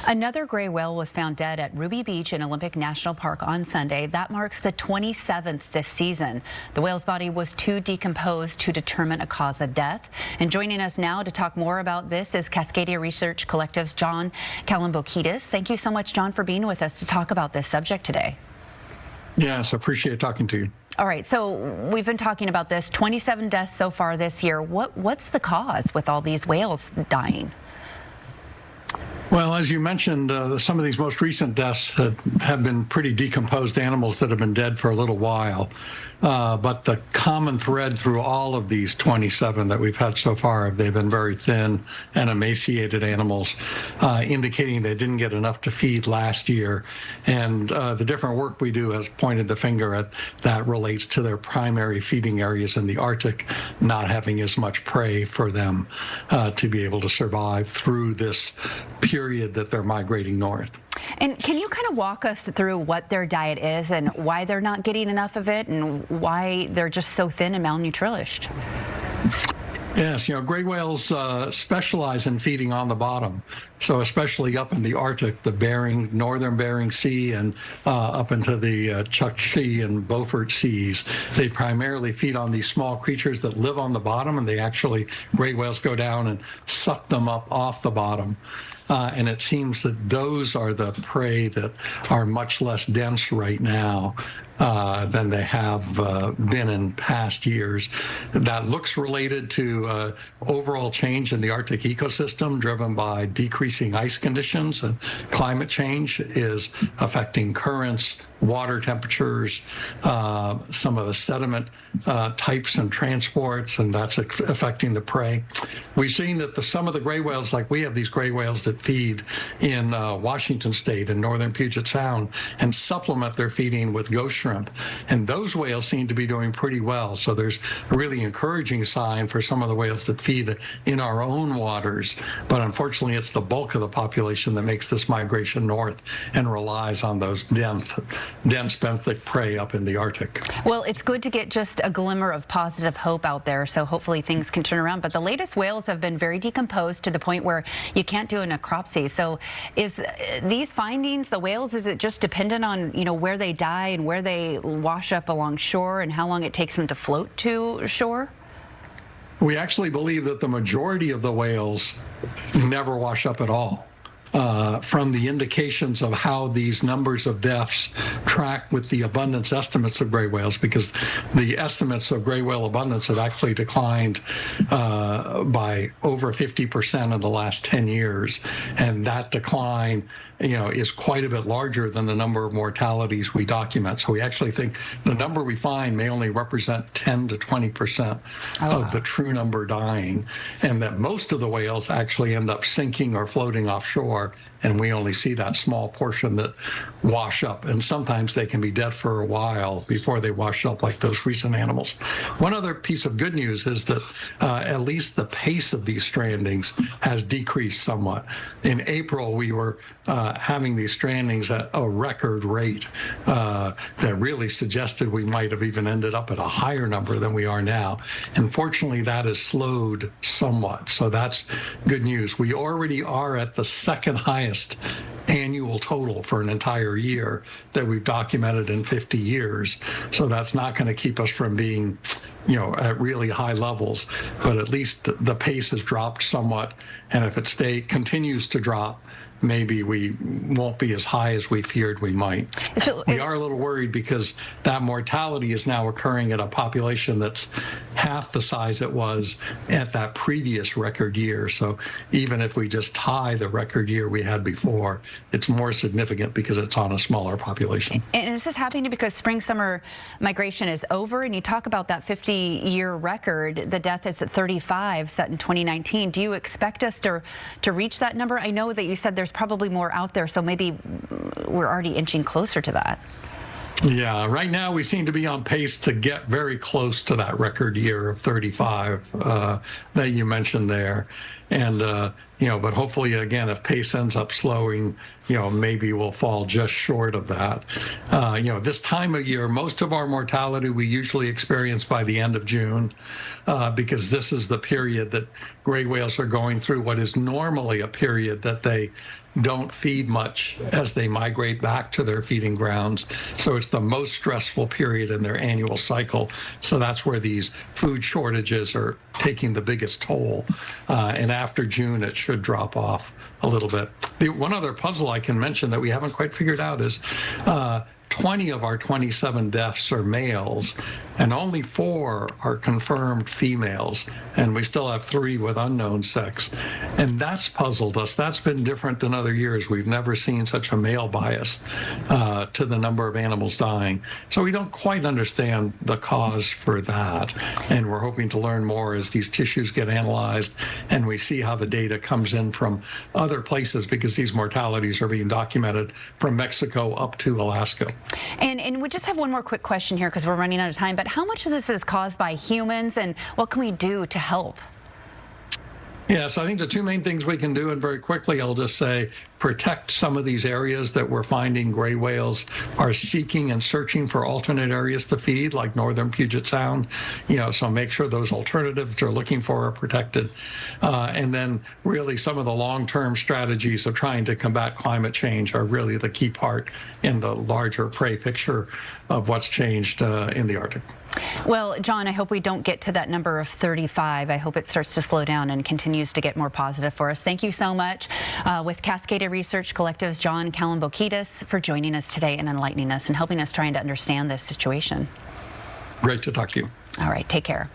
Another gray whale was found dead at Ruby Beach in Olympic National Park on Sunday. That marks the 27th this season. The whale's body was too decomposed to determine a cause of death. And joining us now to talk more about this is Cascadia Research Collective's John Calambokidis. Thank you so much, John, for being with us to talk about this subject today. Yes, appreciate talking to you. All right, so we've been talking about this, 27 deaths so far this year. What's the cause with all these whales dying? Well, as you mentioned, some of these most recent deaths have been pretty decomposed animals that have been dead for a little while. But the common thread through all of these 27 that we've had so far, they've been very thin and emaciated animals, indicating they didn't get enough to feed last year. And the different work we do has pointed the finger at that relates to their primary feeding areas in the Arctic, not having as much prey for them to be able to survive through this period that they're migrating north. And can you kind of walk us through what their diet is and why they're not getting enough of it and why they're just so thin and malnourished? Yes, gray whales specialize in feeding on the bottom. So especially up in the Arctic, the northern Bering Sea and up into the Chukchi and Beaufort Seas, they primarily feed on these small creatures that live on the bottom, and gray whales go down and suck them up off the bottom. And it seems that those are the prey that are much less dense right now than they have been in past years. That looks related to overall change in the Arctic ecosystem driven by decreasing ice conditions, and climate change is affecting currents, water temperatures, some of the sediment types and transports, and that's affecting the prey. We've seen that some of the gray whales, like we have these gray whales that feed in Washington State and northern Puget Sound and supplement their feeding with ghost shrimp. And those whales seem to be doing pretty well. So there's a really encouraging sign for some of the whales that feed in our own waters. But unfortunately, it's the bulk of the population that makes this migration north and relies on those dense benthic prey up in the Arctic. Well, it's good to get just a glimmer of positive hope out there, so hopefully things can turn around. But the latest whales have been very decomposed to the point where you can't do a necropsy. So is these findings, the whales, is it just dependent on, where they die and where they wash up along shore and how long it takes them to float to shore? We actually believe that the majority of the whales never wash up at all. From the indications of how these numbers of deaths track with the abundance estimates of gray whales, because the estimates of gray whale abundance have actually declined by over 50% in the last 10 years. And that decline, is quite a bit larger than the number of mortalities we document. So we actually think the number we find may only represent 10 to 20% of the true number dying, and that most of the whales actually end up sinking or floating offshore, and we only see that small portion that wash up. And sometimes they can be dead for a while before they wash up, like those recent animals. One other piece of good news is that at least the pace of these strandings has decreased somewhat. In April, we were having these strandings at a record rate that really suggested we might have even ended up at a higher number than we are now. And fortunately, that has slowed somewhat. So that's good news. We already are at the second highest annual total for an entire year that we've documented in 50 years. So that's not going to keep us from being, at really high levels, but at least the pace has dropped somewhat. And if it continues to drop, maybe we won't be as high as we feared we might. So we are a little worried because that mortality is now occurring at a population that's half the size it was at that previous record year. So even if we just tie the record year we had before, it's more significant because it's on a smaller population. And is this happening because spring-summer migration is over? And you talk about that 50-year record, the death is at 35 set in 2019. Do you expect us to reach that number? I know that you said there's probably more out there, so maybe we're already inching closer to that. Yeah, right now we seem to be on pace to get very close to that record year of 35 that you mentioned there. And, but hopefully, again, if pace ends up slowing, maybe we'll fall just short of that. This time of year, most of our mortality we usually experience by the end of June, because this is the period that gray whales are going through what is normally a period that they don't feed much as they migrate back to their feeding grounds. So it's the most stressful period in their annual cycle. So that's where these food shortages are taking the biggest toll. And after June, it should drop off a little bit. The one other puzzle I can mention that we haven't quite figured out is 20 of our 27 deaths are males, and only 4 are confirmed females, and we still have 3 with unknown sex. And that's puzzled us. That's been different than other years. We've never seen such a male bias to the number of animals dying. So we don't quite understand the cause for that, and we're hoping to learn more as these tissues get analyzed and we see how the data comes in from other places, because these mortalities are being documented from Mexico up to Alaska. And we just have one more quick question here because we're running out of time, but how much of this is caused by humans and what can we do to help? Yes, I think the 2 main things we can do, and very quickly I'll just say, protect some of these areas that we're finding gray whales are seeking and searching for alternate areas to feed, like northern Puget Sound. So make sure those alternatives they're looking for are protected. And then really some of the long-term strategies of trying to combat climate change are really the key part in the larger prey picture of what's changed in the Arctic. Well, John, I hope we don't get to that number of 35. I hope it starts to slow down and continues to get more positive for us. Thank you so much. With Cascadia Research Collective's John Calambokidis for joining us today and enlightening us and helping us trying to understand this situation. Great to talk to you. All right, take care.